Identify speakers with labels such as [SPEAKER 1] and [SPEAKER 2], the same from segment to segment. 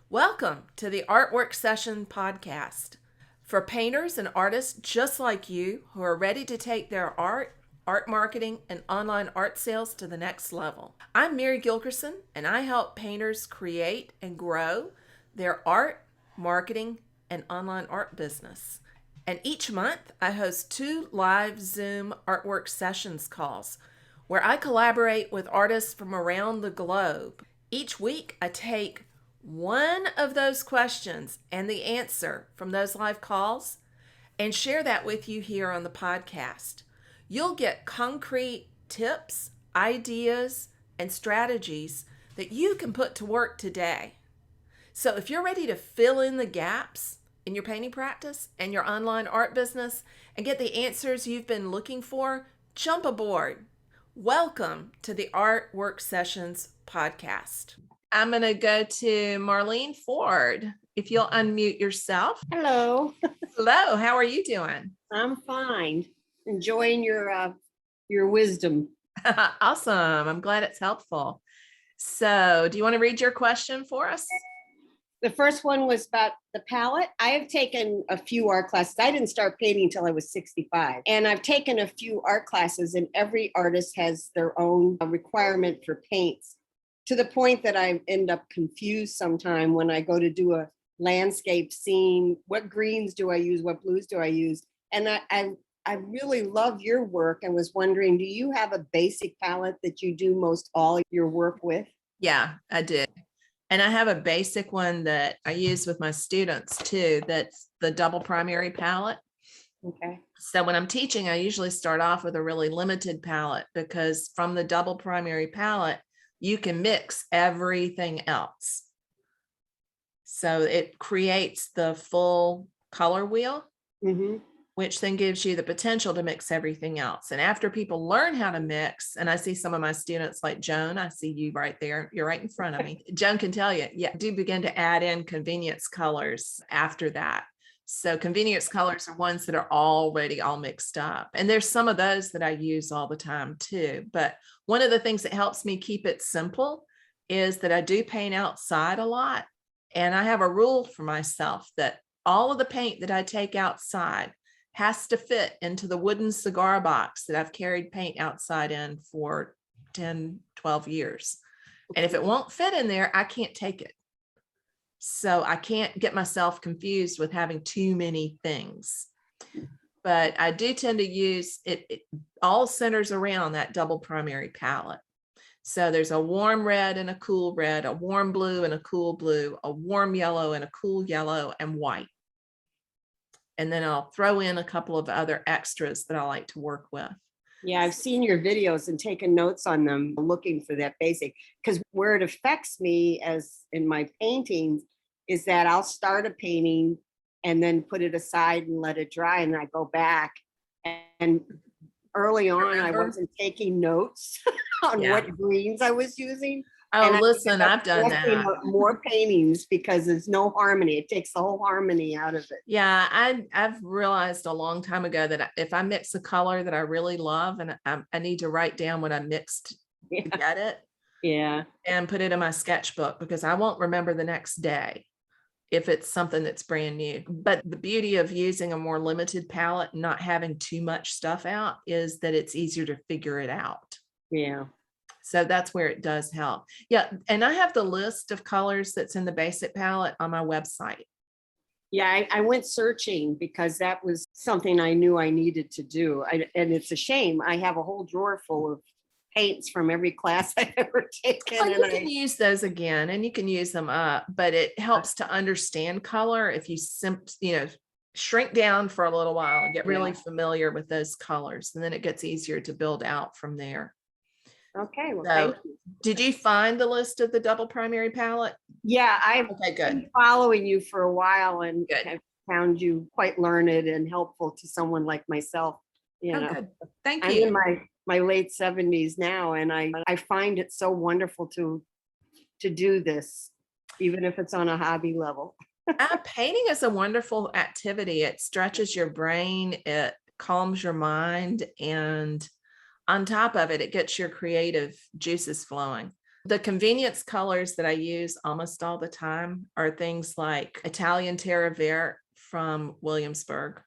[SPEAKER 1] Welcome to the Artwork Session podcast for painters and artists just like you who are ready to take their art marketing, and online art sales to the next level. I'm Mary Gilkerson, and I help painters create and grow their art, marketing, and online art business. And each month, I host 2 live Zoom Artwork Sessions calls where I collaborate with artists from around the globe. Each week, I take one of those questions and the answer from those live calls and share that with you here on the podcast. You'll get concrete tips, ideas, and strategies that you can put to work today. So if you're ready to fill in the gaps in your painting practice and your online art business and get the answers you've been looking for, jump aboard. Welcome to the Artwork Sessions podcast. I'm going to go to Marlene Ford. If you'll unmute yourself.
[SPEAKER 2] Hello.
[SPEAKER 1] Hello, how are you doing?
[SPEAKER 2] I'm fine. Enjoying your wisdom.
[SPEAKER 1] Awesome. I'm glad it's helpful. So, do you want to read your question for us?
[SPEAKER 2] The first one was about the palette. I have taken a few art classes. I didn't start painting until I was 65. And I've taken a few art classes, and every artist has their own requirement for paints, to the point that I end up confused sometime when I go to do a landscape scene. What greens do I use? What blues do I use? And I really love your work and was wondering, do you have a basic palette that you do most all your work with?
[SPEAKER 1] Yeah, I do. And I have a basic one that I use with my students too. That's the double primary palette.
[SPEAKER 2] Okay.
[SPEAKER 1] So when I'm teaching, I usually start off with a really limited palette, because from the double primary palette, you can mix everything else. So it creates the full color wheel, which then gives you the potential to mix everything else. And after people learn how to mix, and I see some of my students like Joan, I see you right there, you're right in front of me. Joan can tell you, yeah, do begin to add in convenience colors after that. So convenience colors are ones that are already all mixed up. And there's some of those that I use all the time too. But one of the things that helps me keep it simple is that I do paint outside a lot. And I have a rule for myself that all of the paint that I take outside has to fit into the wooden cigar box that I've carried paint outside in for 10, 12 years. And if it won't fit in there, I can't take it. So I can't get myself confused with having too many things. But I do tend to use it all centers around that double primary palette. So there's a warm red and a cool red, a warm blue and a cool blue, a warm yellow and a cool yellow, and white. And then I'll throw in a couple of other extras that I like to work with.
[SPEAKER 2] Yeah, I've seen your videos and taken notes on them, looking for that basic, because where it affects me as in my paintings is that I'll start a painting and then put it aside and let it dry, and I go back. And early on, I wasn't taking notes on what greens I was using.
[SPEAKER 1] Oh, listen, I've done that.
[SPEAKER 2] More paintings because there's no harmony. It takes the whole harmony out of it.
[SPEAKER 1] Yeah, I've realized a long time ago that if I mix a color that I really love, and I need to write down what I mixed to get it, and put it in my sketchbook, because I won't remember the next day if it's something that's brand new. But the beauty of using a more limited palette and not having too much stuff out is that it's easier to figure it out.
[SPEAKER 2] Yeah.
[SPEAKER 1] So that's where it does help. Yeah. And I have the list of colors that's in the basic palette on my website.
[SPEAKER 2] Yeah, I went searching because that was something I knew I needed to do. And it's a shame. I have a whole drawer full of paints from every class I've ever taken.
[SPEAKER 1] Well, you can use those again and you can use them up, but it helps to understand color if you shrink down for a little while and get really familiar with those colors. And then it gets easier to build out from there.
[SPEAKER 2] Okay, well,
[SPEAKER 1] so,
[SPEAKER 2] thank you.
[SPEAKER 1] Did you find the list of the double primary palette?
[SPEAKER 2] Yeah, I've been following you for a while and have found you quite learned and helpful to someone like myself.
[SPEAKER 1] Good. Thank
[SPEAKER 2] I'm
[SPEAKER 1] you.
[SPEAKER 2] in my late 70s now, and I find it so wonderful to do this, even if it's on a hobby level.
[SPEAKER 1] Painting is a wonderful activity. It stretches your brain, it calms your mind, and on top of it, it gets your creative juices flowing. The convenience colors that I use almost all the time are things like Italian Terra Verde from Williamsburg.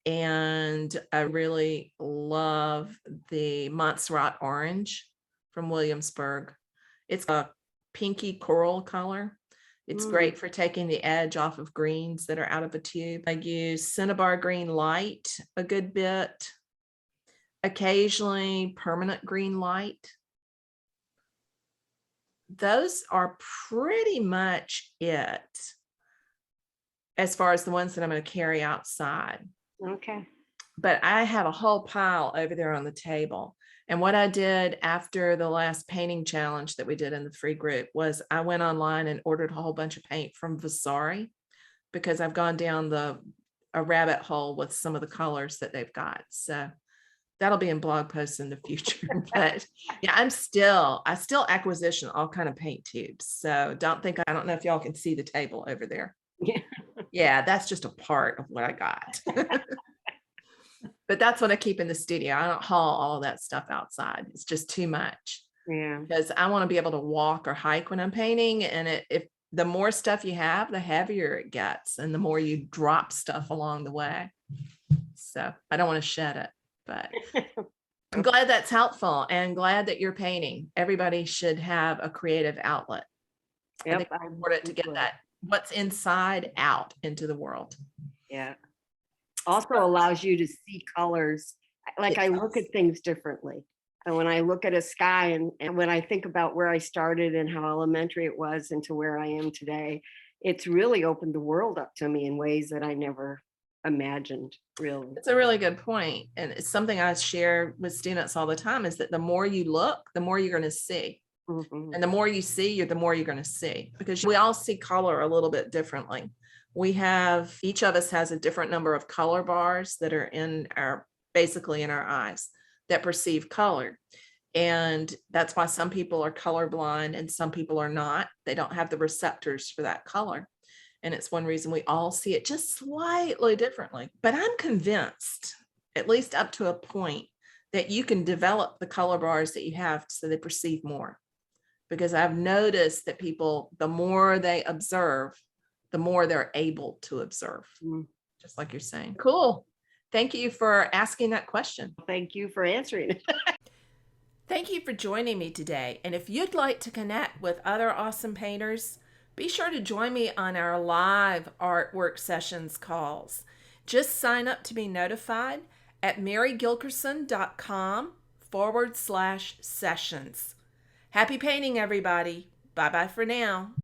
[SPEAKER 1] And I really love the Montserrat Orange from Williamsburg. It's a pinky coral color. It's great for taking the edge off of greens that are out of a tube. I use Cinnabar Green Light a good bit, occasionally Permanent Green Light. Those are pretty much it as far as the ones that I'm going to carry outside.
[SPEAKER 2] Okay.
[SPEAKER 1] But I have a whole pile over there on the table. And what I did after the last painting challenge that we did in the free group was I went online and ordered a whole bunch of paint from Vasari, because I've gone down a rabbit hole with some of the colors that they've got. So that'll be in blog posts in the future. But yeah, I still acquisition all kind of paint tubes. So I don't know if y'all can see the table over there.
[SPEAKER 2] Yeah.
[SPEAKER 1] Yeah, that's just a part of what I got. But that's what I keep in the studio. I don't haul all of that stuff outside. It's just too much.
[SPEAKER 2] Yeah.
[SPEAKER 1] Because I want to be able to walk or hike when I'm painting. And if the more stuff you have, the heavier it gets and the more you drop stuff along the way. So I don't want to shed it, but I'm glad that's helpful and glad that you're painting. Everybody should have a creative outlet. I think it's important to get that what's inside out into the world.
[SPEAKER 2] Yeah. Also allows you to see colors. Like I look at things differently. And when I look at a sky and when I think about where I started and how elementary it was and to where I am today, it's really opened the world up to me in ways that I never imagined, really.
[SPEAKER 1] It's a really good point. And it's something I share with students all the time, is that the more you look, the more you're going to see. And the more you see, the more you're going to see, because we all see color a little bit differently. Each of us has a different number of color bars that are basically in our eyes that perceive color. And that's why some people are colorblind and some people are not. They don't have the receptors for that color. And it's one reason we all see it just slightly differently. But I'm convinced, at least up to a point, that you can develop the color bars that you have so they perceive more. Because I've noticed that people, the more they observe, the more they're able to observe, just like you're saying. Cool. Thank you for asking that question.
[SPEAKER 2] Thank you for answering it.
[SPEAKER 1] Thank you for joining me today. And if you'd like to connect with other awesome painters, be sure to join me on our live artwork sessions calls. Just sign up to be notified at marygilkerson.com/sessions. Happy painting, everybody. Bye-bye for now.